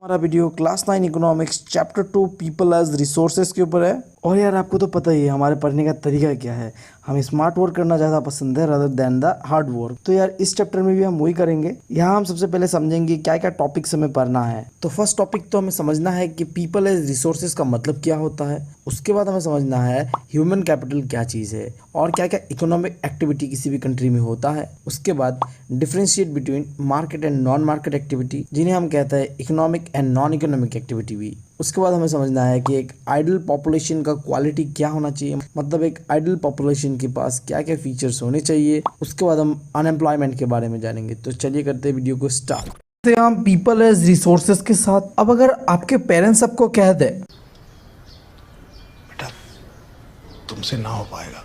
हमारा video class 9 economics chapter 2 people as resources के ऊपर है। और यार आपको तो पता ही है हमारे पढ़ने का तरीका क्या है। हमें स्मार्ट वर्क करना ज़्यादा पसंद है rather than the hard work. तो यार इस चैप्टर में भी हम वही करेंगे। यहाँ हम सबसे पहले समझेंगे क्या क्या टॉपिक्स हमें पढ़ना है। तो फर्स्ट टॉपिक तो हमें समझना है कि पीपल एज रिसोर्सेज का मतलब क्या होता है। उसके बाद हमें समझना है ह्यूमन कैपिटल क्या चीज़ है और क्या क्या इकोनॉमिक एक्टिविटी किसी भी कंट्री में होता है। उसके बाद differentiate between market and non market activity, जिन्हें हम कहते हैं economic and non economic activity भी। उसके बाद हमें समझना है कि एक आइडल पॉपुलेशन का क्वालिटी क्या होना चाहिए, मतलब एक आइडल पॉपुलेशन के पास क्या क्या फीचर्स होने चाहिए। उसके बाद हम अनएम्प्लॉयमेंट के बारे में जानेंगे। तो चलिए करते हैं वीडियो को स्टार्ट। तो हम पीपल एज रिसोर्सेज के साथ, अब अगर आपके पेरेंट्स आपको कह दे बेटा तुमसे ना हो पाएगा,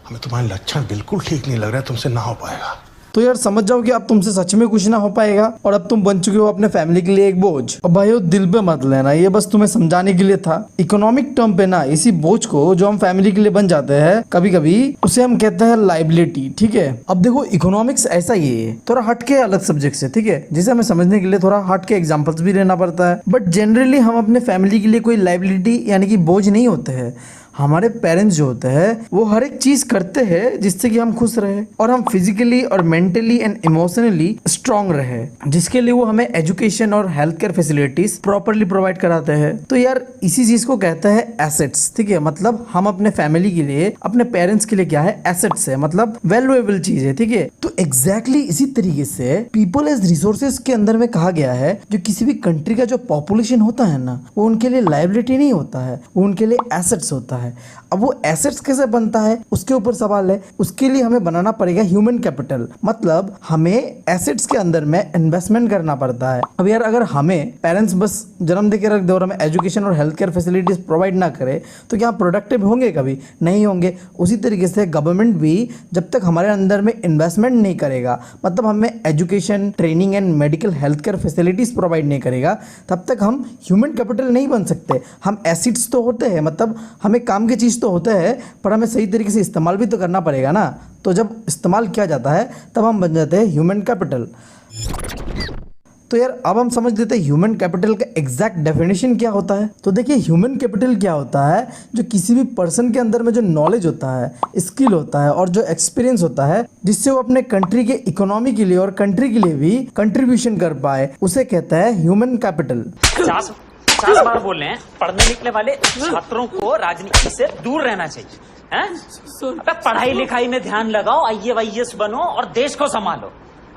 हमें तुम्हारे लक्षण बिल्कुल ठीक नहीं लग रहा है, तुमसे ना हो पाएगा, तो यार समझ जाओ कि अब तुमसे सच में कुछ ना हो पाएगा और अब तुम बन चुके हो अपने फैमिली के लिए एक बोझ। अब भाइयों दिल पे मत लेना, ये बस तुम्हें समझाने के लिए था। इकोनॉमिक टर्म पे ना इसी बोझ को जो हम फैमिली के लिए बन जाते हैं कभी कभी, उसे हम कहते हैं लाइबिलिटी। ठीक है, अब देखो इकोनॉमिक्स ऐसा ही है, थोड़ा हट के अलग सब्जेक्ट से, ठीक है, जिसे हमें समझने के लिए थोड़ा हट के एग्जाम्पल्स भी लेना पड़ता है। बट जनरली हम अपने फैमिली के लिए कोई लाइबिलिटी यानी कि बोझ नहीं होते हैं। हमारे पेरेंट्स जो होते हैं वो हर एक चीज करते हैं जिससे कि हम खुश रहे और हम फिजिकली और मेंटली एंड इमोशनली स्ट्रांग रहे, जिसके लिए वो हमें एजुकेशन और health care facilities properly provide कराते हैं। तो यार इसी चीज को कहते हैं एसेट्स। ठीक है, मतलब हम अपने फैमिली के लिए, अपने पेरेंट्स के लिए क्या है, एसेट्स है, मतलब वैल्यूएबल चीज है। ठीक है, तो एग्जैक्टली इसी तरीके से पीपल एज रिसोर्सेज के अंदर में कहा गया है जो किसी भी कंट्री का जो पॉपुलेशन होता है ना, वो उनके लिए लाइबिलिटी नहीं होता है, वो उनके लिए एसेट्स होता है। अब वो एसेट्स कैसे बनता है उसके ऊपर सवाल है। उसके लिए हमें बनाना पड़ेगा ह्यूमन कैपिटल, मतलब हमें एसेट्स के अंदर में इन्वेस्टमेंट करना पड़ता है। अब यार अगर हमें पेरेंट्स बस जन्म दे के रख दे और हमें एजुकेशन और हेल्थ केयर फैसिलिटीज प्रोवाइड ना करे तो क्या प्रोडक्टिव होंगे? कभी नहीं होंगे। उसी तरीके से गवर्नमेंट भी जब तक हमारे अंदर में इन्वेस्टमेंट नहीं करेगा, मतलब हमें education, training and medical health care facilities provide नहीं करेगा, तब तक हम ह्यूमन कैपिटल नहीं बन सकते। हम एसेट्स तो होते हैं, मतलब हमें काम की चीज़ तो होता है, पर हमें सही तरीके से इस्तेमाल भी तो करना पड़ेगा ना। तो जब इस्तेमाल किया जाता है तब हम बन जाते हैं ह्यूमन कैपिटल। तो यार अब हम समझ लेते हैं ह्यूमन कैपिटल का एग्जैक्ट डेफिनेशन क्या होता है। तो देखिए ह्यूमन कैपिटल क्या होता है, जो किसी भी पर्सन के अंदर में जो नॉलेज होता है, स्किल होता है और जो एक्सपीरियंस होता है, जिससे वो अपने कंट्री के इकोनॉमी के लिए और कंट्री के लिए भी कंट्रीब्यूशन कर पाए, उसे कहता है ह्यूमन कैपिटल। 50 बार बोल रहे हैं, पढ़ने निकले वाले छात्रों को राजनीति से दूर रहना चाहिए। हैं? अबे पढ़ाई लिखाई में ध्यान लगाओ, IAS बनो और देश को संभालो।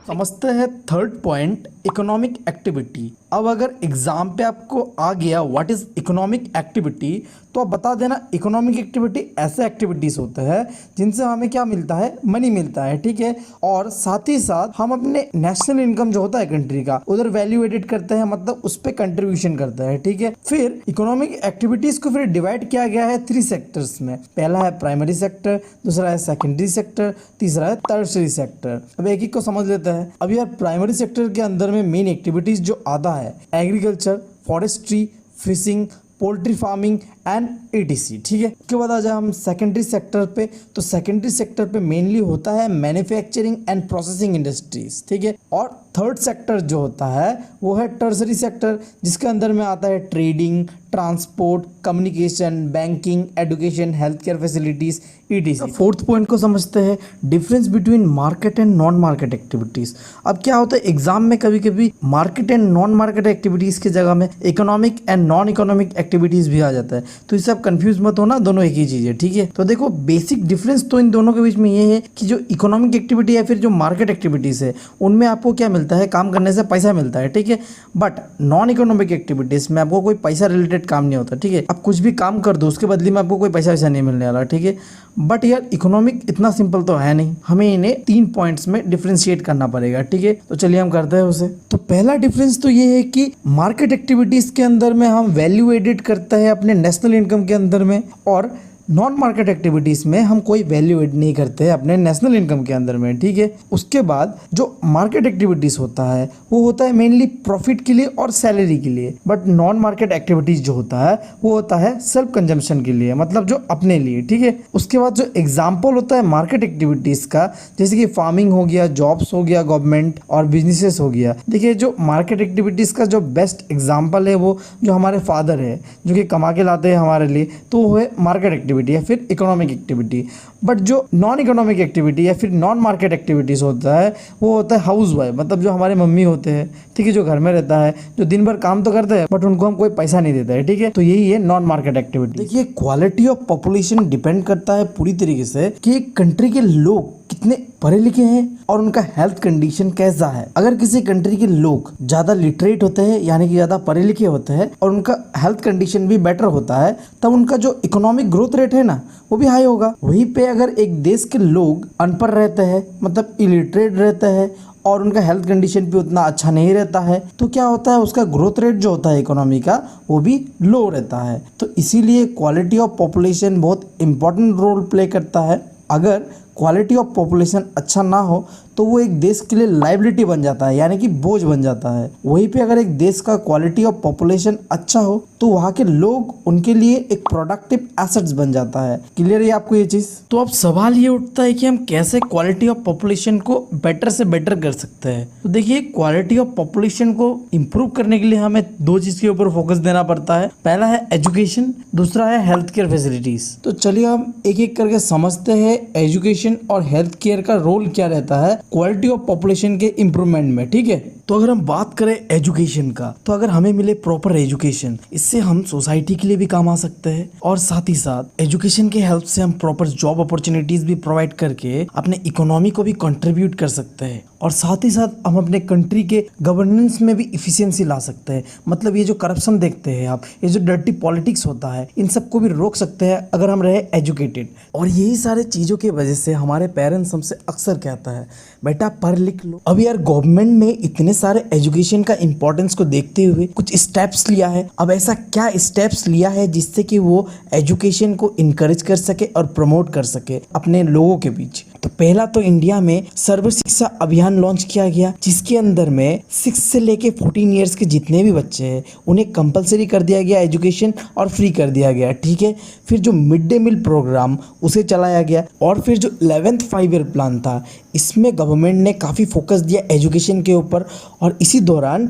समझते हैं थर्ड पॉइंट, इकोनॉमिक एक्टिविटी। अब अगर एग्जाम पे आपको आ गया व्हाट इज इकोनॉमिक एक्टिविटी, तो आप बता देना इकोनॉमिक एक्टिविटी ऐसे एक्टिविटीज होते हैं जिनसे हमें क्या मिलता है, मनी मिलता है। ठीक है, और साथ ही साथ हम अपने नेशनल इनकम जो होता है कंट्री का, उधर वैल्यू एडिट करते हैं, मतलब उस पर कंट्रीब्यूशन करते हैं। ठीक है, फिर इकोनॉमिक एक्टिविटीज को फिर डिवाइड किया गया है 3 सेक्टर्स में। पहला है प्राइमरी सेक्टर, दूसरा है सेकेंडरी सेक्टर, तीसरा है टर्शरी सेक्टर। अब एक एक को समझ लेते हैं। अब यार प्राइमरी सेक्टर के अंदर में मेन एक्टिविटीज जो आता है, agriculture, forestry, fishing, poultry farming and ETC। ठीक है, उसके बाद आ जाए हम सेकेंडरी सेक्टर पे। तो सेकेंडरी सेक्टर पे मेनली होता है मैन्युफैक्चरिंग एंड प्रोसेसिंग इंडस्ट्रीज। ठीक है, और थर्ड सेक्टर जो होता है वो है टर्सरी सेक्टर, जिसके अंदर में आता है trading, transport, communication, banking, education, health care facilities, ETC। Fourth point को समझते हैं, difference between market and non market activities. अब क्या होता है एग्जाम में कभी कभी market and non market activities की जगह में economic and non economic activities भी आ जाता है। तो इससे आप कंफ्यूज मत होना, दोनों एक ही चीज है। ठीक है, तो देखो बेसिक डिफरेंस तो इन दोनों के बीच में ये है कि जो इकोनॉमिक एक्टिविटी है, फिर जो मार्केट एक्टिविटीज है, उनमें आपको क्या मिलता है, काम करने से पैसा मिलता है। ठीक है, बट नॉन इकोनॉमिक एक्टिविटीज में आपको कोई पैसा रिलेटेड काम नहीं होता। ठीक है, आप कुछ भी काम कर दो उसके बदले में आपको कोई पैसा वैसा नहीं मिलने वाला। ठीक है, बट यार इकोनॉमिक इतना सिंपल तो है नहीं, हमें इन्हें 3 पॉइंट्स में डिफरेंशिएट करना पड़ेगा। ठीक है, तो चलिए हम करते हैं उसे। तो पहला डिफरेंस तो ये है कि मार्केट एक्टिविटीज के अंदर में हम वैल्यू एडिट करते हैं अपने नेशनल इनकम के अंदर में, और नॉन मार्केट एक्टिविटीज़ में हम कोई वैल्यू एड नहीं करते अपने नेशनल इनकम के अंदर में, ठीक है। उसके बाद जो मार्केट एक्टिविटीज़ होता है वो होता है मेनली प्रॉफिट के लिए और सैलरी के लिए, बट नॉन मार्केट एक्टिविटीज़ जो होता है वो होता है सेल्फ कंजम्पशन के लिए, मतलब जो अपने लिए, ठीक है। उसके बाद जो एग्जाम्पल होता है मार्केट एक्टिविटीज़ का, जैसे कि फार्मिंग हो गया, जॉब्स हो गया, गवर्नमेंट और बिजनेसेस हो गया। देखिए जो मार्केट एक्टिविटीज़ का जो बेस्ट एग्जाम्पल है वो जो हमारे फादर है जो कि कमा के लाते हैं हमारे लिए, तो वो है मार्केट एक्टिविटी या फिर इकोनॉमिक एक्टिविटी। बट जो नॉन इकोनॉमिक एक्टिविटी या फिर नॉन मार्केट एक्टिविटीज़ होता है वो होता है हाउस वाइफ, मतलब जो हमारे मम्मी होते हैं, ठीक है, जो घर में रहता है, जो दिन भर काम तो करते हैं बट उनको हम कोई पैसा नहीं देता है, ठीक है। तो यही है नॉन मार्केट एक्टिविटी। देखिए क्वालिटी ऑफ पॉपुलेशन डिपेंड करता है पूरी तरीके से कि एक कंट्री के लोग कितने पढ़े लिखे हैं और उनका हेल्थ कंडीशन कैसा है। अगर किसी कंट्री के लोग ज्यादा लिटरेट होते हैं यानी कि ज्यादा पढ़े लिखे होते हैं और उनका हेल्थ कंडीशन भी बेटर होता है, तब उनका जो इकोनॉमिक ग्रोथ रेट है ना वो भी हाई होगा। वहीं पे अगर एक देश के लोग अनपढ़ रहते हैं, मतलब इलिटरेट रहते हैं और उनका हेल्थ कंडीशन भी उतना अच्छा नहीं रहता है, तो क्या होता है उसका ग्रोथ रेट जो होता है इकोनॉमी का वो भी लो रहता है। तो इसीलिए क्वालिटी ऑफ पॉपुलेशन बहुत इंपॉर्टेंट रोल प्ले करता है। अगर क्वालिटी ऑफ पॉपुलेशन अच्छा ना हो तो वो एक देश के लिए लाइबिलिटी बन जाता है, यानी कि बोझ बन जाता है। वहीं पे अगर एक देश का क्वालिटी ऑफ पॉपुलेशन अच्छा हो तो वहाँ के लोग उनके लिए एक प्रोडक्टिव एसेट्स बन जाता है। क्लियर है आपको ये चीज़? तो अब सवाल ये उठता है कि हम कैसे क्वालिटी ऑफ पॉपुलेशन को बेटर से बेटर कर सकते हैं। तो देखिए क्वालिटी ऑफ पॉपुलेशन को इम्प्रूव करने के लिए हमें दो चीज़ के ऊपर फोकस देना पड़ता है। पहला है एजुकेशन, दूसरा है हेल्थ केयर फैसिलिटीज। तो चलिए हम एक एक करके समझते हैं एजुकेशन और हेल्थ केयर का रोल क्या रहता है क्वालिटी ऑफ पॉपुलेशन के इम्प्रूवमेंट में, ठीक है। तो अगर हम बात करें एजुकेशन का, तो अगर हमें मिले प्रॉपर एजुकेशन, इससे हम सोसाइटी के लिए भी काम आ सकते हैं और साथ ही साथ एजुकेशन के हेल्प से हम प्रॉपर जॉब अपॉर्चुनिटीज भी प्रोवाइड करके अपने इकोनॉमी को भी कंट्रीब्यूट कर सकते हैं और साथ ही साथ हम अपने कंट्री के गवर्नेंस में भी इफिशियंसी ला सकते हैं। मतलब ये जो करप्शन देखते हैं आप, ये जो डर्टी पॉलिटिक्स होता है, इन सबको भी रोक सकते हैं अगर हम रहे एजुकेटेड। और यही सारे चीज़ों की वजह से हमारे पेरेंट्स हमसे अक्सर कहता है बेटा पढ़ लिख लो। अब यार गवर्नमेंट ने इतने सारे एजुकेशन का इम्पोर्टेंस को देखते हुए कुछ स्टेप्स लिया है। अब ऐसा क्या स्टेप्स लिया है जिससे कि वो एजुकेशन को इनकरेज कर सके और प्रमोट कर सके अपने लोगों के बीच? तो पहला तो इंडिया में सर्व शिक्षा अभियान लॉन्च किया गया, जिसके अंदर में 6 से लेके 14 ईयर्स के जितने भी बच्चे हैं उन्हें कंपलसरी कर दिया गया एजुकेशन और फ्री कर दिया गया, ठीक है। फिर जो मिड डे मील प्रोग्राम उसे चलाया गया और फिर जो 11th 5 ईयर प्लान था, इसमें गवर्नमेंट ने काफ़ी फोकस दिया एजुकेशन के ऊपर और इसी दौरान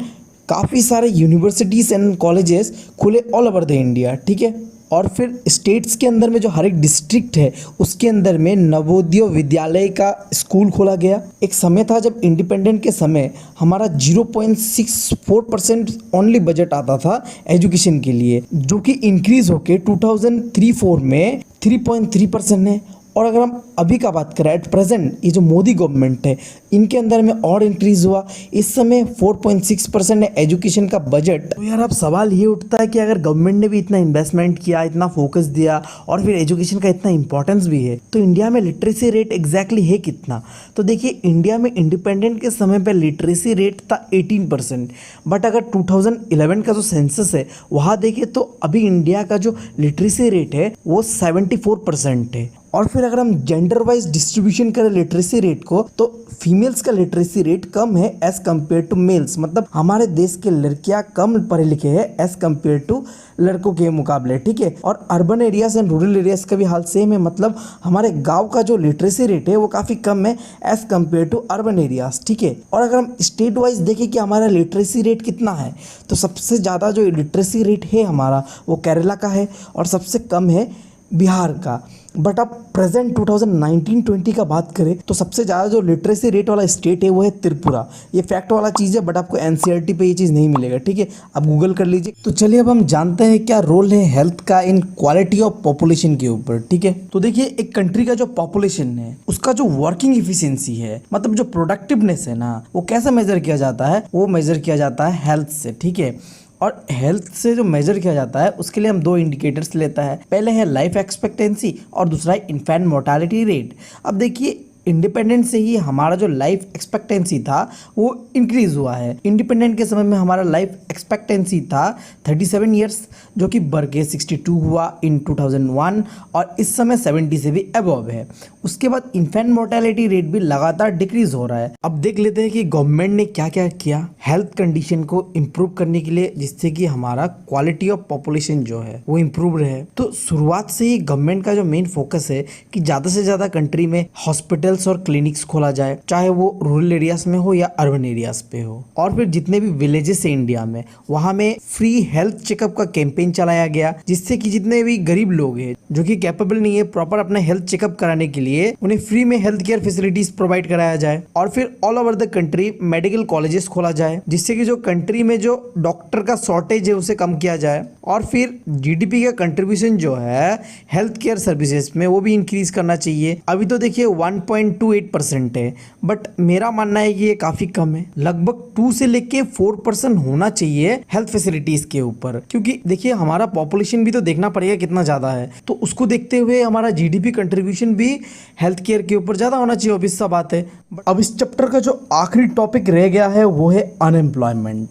काफ़ी सारे यूनिवर्सिटीज़ एंड कॉलेजेस खुले ऑल ओवर द इंडिया, ठीक है। और फिर स्टेट्स के अंदर में जो हर एक डिस्ट्रिक्ट है उसके अंदर में नवोदय विद्यालय का स्कूल खोला गया। एक समय था जब इंडिपेंडेंट के समय हमारा 0.64% ओनली बजट आता था एजुकेशन के लिए, जो कि इंक्रीज होके 2003-04 में 3.3% है। और अगर हम अभी का बात करें एट प्रेजेंट, ये जो मोदी गवर्नमेंट है इनके अंदर में और इंक्रीज हुआ, इस समय 4.6% है एजुकेशन का बजट। तो यार अब सवाल ये उठता है कि अगर गवर्नमेंट ने भी इतना इन्वेस्टमेंट किया, इतना फोकस दिया और फिर एजुकेशन का इतना इंपॉर्टेंस भी है, तो इंडिया में लिटरेसी रेट एग्जैक्टली है कितना? तो देखिए इंडिया में इंडिपेंडेंट के समय पर लिटरेसी रेट था 18%, बट अगर 2011 का जो सेंसस है वहाँ देखिए तो अभी इंडिया का जो लिटरेसी रेट है वो 74% है। और फिर अगर हम जेंडर वाइज डिस्ट्रीब्यूशन करें लिटरेसी रेट को, तो फीमेल्स का लिटरेसी रेट कम है एज कम्पेयर टू मेल्स। मतलब हमारे देश के लड़कियां कम पढ़े लिखे हैं एज कम्पेयर टू लड़कों के मुकाबले, ठीक है। और urban areas and rural areas का भी हाल सेम है, मतलब हमारे गांव का जो लिटरेसी रेट है वो काफ़ी कम है as compared to urban areas, ठीक है। और अगर हम स्टेट वाइज देखें कि हमारा लिटरेसी रेट कितना है, तो सबसे ज़्यादा जो लिटरेसी रेट है हमारा वो केरला का है और सबसे कम है बिहार का। बट अब प्रेजेंट 2019-20 का बात करें तो सबसे ज़्यादा जो लिटरेसी रेट वाला स्टेट है वो है त्रिपुरा। ये फैक्ट वाला चीज़ है, बट आपको एनसीईआरटी पे ये चीज़ नहीं मिलेगा, ठीक है, आप गूगल कर लीजिए। तो चलिए अब हम जानते हैं क्या रोल है हेल्थ का इन क्वालिटी ऑफ पॉपुलेशन के ऊपर, ठीक है। तो देखिए एक कंट्री का जो पॉपुलेशन है उसका जो वर्किंग इफिशियंसी है, मतलब जो प्रोडक्टिवनेस है ना, वो कैसे मेजर किया जाता है? वो मेजर किया जाता है हेल्थ से, ठीक है। और हेल्थ से जो मेजर किया जाता है उसके लिए हम दो इंडिकेटर्स लेता है। पहले है लाइफ एक्सपेक्टेंसी और दूसरा है इन्फेंट मोर्टालिटी रेट। अब देखिए इंडिपेंडेंट से ही हमारा जो लाइफ एक्सपेक्टेंसी था वो इंक्रीज हुआ है। इंडिपेंडेंट के समय में हमारा लाइफ एक्सपेक्टेंसी था 37 ईयर्स, जो कि बढ़ के 62 हुआ इन 2001 और इस समय 70 से भी अबव है। उसके बाद इन्फेंट मोर्टेलिटी रेट भी लगातार डिक्रीज हो रहा है। अब देख लेते हैं कि गवर्नमेंट ने क्या क्या किया हेल्थ कंडीशन को इम्प्रूव करने के लिए, जिससे कि हमारा क्वालिटी ऑफ पॉपुलेशन जो है वो इम्प्रूव रहे। तो शुरुआत से ही गवर्नमेंट का जो मेन फोकस है कि ज़्यादा से ज़्यादा कंट्री में हॉस्पिटल्स और क्लिनिक्स खोला जाए, चाहे वो रूरल एरियाज में हो या अर्बन एरियाज पे हो। और फिर जितने भी विलेजेस है इंडिया में, वहाँ में फ्री हेल्थ चेकअप का कैंपेन चलाया गया, जिससे कि जितने भी गरीब लोग हैं जो कि कैपेबल नहीं है प्रॉपर अपना हेल्थ चेकअप कराने के लिए, उन्हें फ्री में हेल्थ केयर फैसिलिटीज प्रोवाइड कराया जाए। और फिर all over the country medical colleges खोला जाए, जिससे कि जो कंट्री में जो डॉक्टर का शॉर्टेज है उसे कम किया जाए। और फिर जीडीपी का कंट्रीब्यूशन जो है हेल्थ केयर सर्विसेज में वो भी इंक्रीज करना चाहिए। अभी तो देखिए 1.28% है, बट मेरा मानना है कि ये काफी कम है। लगभग 2 से लेके 4% होना चाहिए हेल्थ फैसिलिटीज के ऊपर, क्योंकि देखिए हमारा पॉपुलेशन भी तो देखना पड़ेगा कितना ज्यादा है, तो उसको देखते हुए हमारा जीडीपी कंट्रीब्यूशन भी हेल्थ केयर के ऊपर ज्यादा होना चाहिए, ऑब्वियस सा बात है। अब इस चैप्टर का जो आखिरी टॉपिक रह गया है वो है अनएम्प्लॉयमेंट।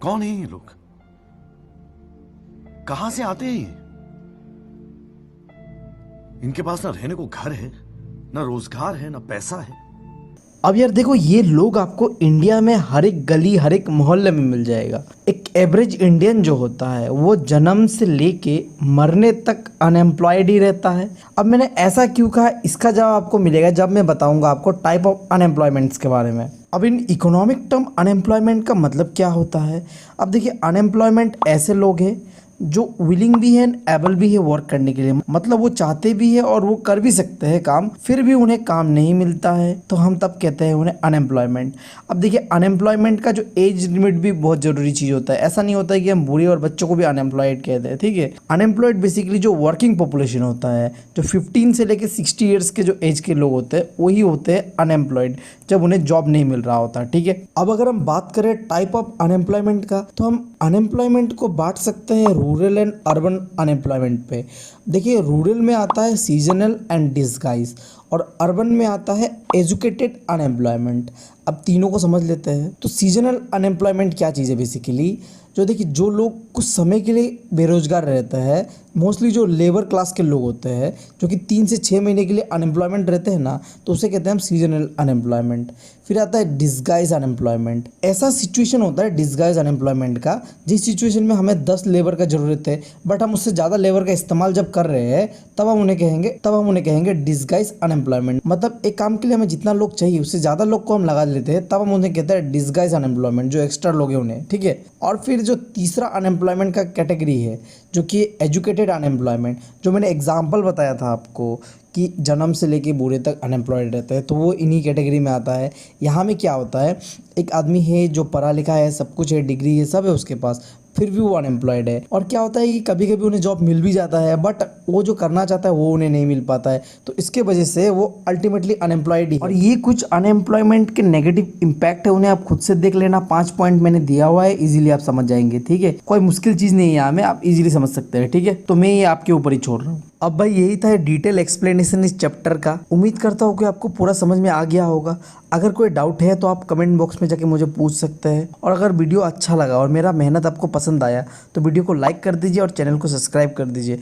कौन है ये लोग? कहां से आते हैं ये? इनके पास ना रहने को घर है, ना रोजगार है, ना पैसा है। अब यार देखो, ये लोग आपको इंडिया में हर एक गली हर एक मोहल्ले में मिल जाएगा। एक एवरेज इंडियन जो होता है वो जन्म से लेके मरने तक अनएम्प्लॉयड ही रहता है। अब मैंने ऐसा क्यों कहा, इसका जवाब आपको मिलेगा जब मैं बताऊंगा आपको टाइप ऑफ अनएम्प्लॉयमेंट्स के बारे में। अब इन इकोनॉमिक टर्म अनएम्प्लॉयमेंट का मतलब क्या होता है। अब देखिए, अनएम्प्लॉयमेंट ऐसे लोग हैं जो विलिंग भी है, एबल भी है वर्क करने के लिए, मतलब वो चाहते भी है और वो कर भी सकते हैं काम, फिर भी उन्हें काम नहीं मिलता है, तो हम तब कहते हैं उन्हें अनएम्प्लॉयमेंट। अब देखिए, अनएम्प्लॉयमेंट का जो एज लिमिट भी बहुत जरूरी चीज़ होता है। ऐसा नहीं होता है कि हम बूढ़े और बच्चों को भी अनएम्प्लॉयड कहते हैं, ठीक है। अनएम्प्लॉयड बेसिकली जो वर्किंग पॉपुलेशन होता है, जो 15 से लेकर 60 ईयर्स के जो एज के लोग होते हैं वही होते हैं अनएम्प्लॉयड, जब उन्हें जॉब नहीं मिल रहा होता, ठीक है। अब अगर हम बात करें टाइप ऑफ अनएम्प्लॉयमेंट का, तो हम अनएम्प्लॉयमेंट को बांट सकते हैं रूरल एंड अर्बन अनएम्प्लॉयमेंट पे। देखिए, रूरल में आता है सीजनल एंड डिस्गाइज और अर्बन में आता है एजुकेटेड अनएम्प्लॉयमेंट। अब तीनों को समझ लेते हैं। तो सीजनल अनएम्प्लॉयमेंट क्या चीज़ है बेसिकली, जो देखिए जो लोग कुछ समय के लिए बेरोजगार रहते हैं, मोस्टली जो लेबर क्लास के लोग होते हैं जो कि 3 से 6 महीने के लिए अनएम्प्लॉयमेंट रहते हैं ना, तो उसे कहते हैं हम सीजनल अनएम्प्लॉयमेंट। फिर आता है डिस्गाइज अनएम्प्लॉयमेंट। ऐसा सिचुएशन होता है डिस्गाइज अनएम्प्लॉयमेंट का, जिस सिचुएशन में हमें 10 लेबर का जरूरत है बट हम उससे ज़्यादा लेबर का इस्तेमाल जब कर रहे हैं, तब हम उन्हें कहेंगे डिस्गाइज अनएम्प्लॉयमेंट। मतलब एक काम के लिए हमें जितना लोग चाहिए उससे ज़्यादा लोग को हम लगा लेते हैं, तब हम उन्हें कहते हैं डिस्गाइज अनएम्प्लॉयमेंट, जो एक्स्ट्रा लोग हैं उन्हें, ठीक है। और फिर जो तीसरा अनएम्प्लॉयमेंट का कैटेगरी है जो कि एजुकेटेड अनएम्प्लॉयमेंट, जो मैंने एग्जांपल बताया था आपको कि जन्म से लेके बूढ़े तक अनएम्प्लॉयड रहते हैं, तो वो इन्हीं कैटेगरी में आता है। यहाँ में क्या होता है, एक आदमी है जो पढ़ा लिखा है, सब कुछ है, डिग्री है, सब है उसके पास, फिर भी वो अनएम्प्लॉयड है। और क्या होता है कि कभी कभी उन्हें जॉब मिल भी जाता है बट वो जो करना चाहता है वो उन्हें नहीं मिल पाता है, तो इसके वजह से वो अल्टीमेटली अनएम्प्लॉयड ही है। और ये कुछ अनएम्प्लॉयमेंट के नेगेटिव इम्पैक्ट है, उन्हें आप खुद से देख लेना। 5 पॉइंट मैंने दिया हुआ है, इजीली आप समझ जाएंगे, ठीक है। कोई मुश्किल चीज़ नहीं है यहाँ में, आप इजीली समझ सकते हैं, ठीक है। तो मैं ये आपके ऊपर ही छोड़ रहा हूँ। अब भाई यही था डिटेल एक्सप्लेनेशन इस चैप्टर का। उम्मीद करता हूँ कि आपको पूरा समझ में आ गया होगा। अगर कोई डाउट है तो आप कमेंट बॉक्स में जाके मुझे पूछ सकते हैं। और अगर वीडियो अच्छा लगा और मेरा मेहनत आपको पसंद आया तो वीडियो को लाइक कर दीजिए और चैनल को सब्सक्राइब कर दीजिए।